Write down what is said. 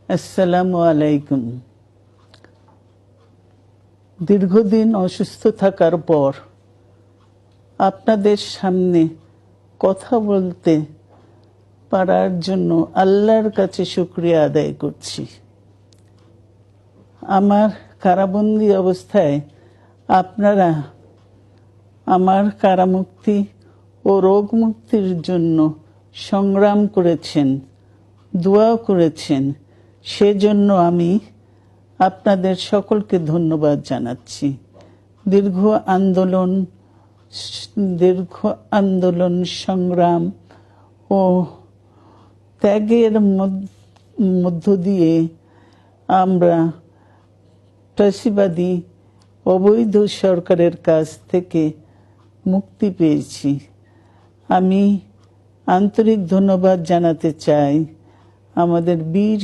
আসসালামু আলাইকুম। দীর্ঘদিন অসুস্থ থাকার পর আপনাদের সামনে কথা বলতে পারার জন্য আল্লাহর কাছে শুকরিয়া আদায় করছি। আমার কারাবন্দী অবস্থায় আপনারা আমার কারামুক্তি ও রোগ মুক্তির জন্য সংগ্রাম করেছেন, দোয়া করেছেন। সেজন্য আমি আপনাদের সকলকে ধন্যবাদ জানাচ্ছি। দীর্ঘ আন্দোলন সংগ্রাম ও ত্যাগের মধ্য দিয়ে আমরা ফ্যাসিবাদী অবৈধ সরকারের কাছ থেকে মুক্তি পেয়েছি। আমি আন্তরিক ধন্যবাদ জানাতে চাই আমাদের বীর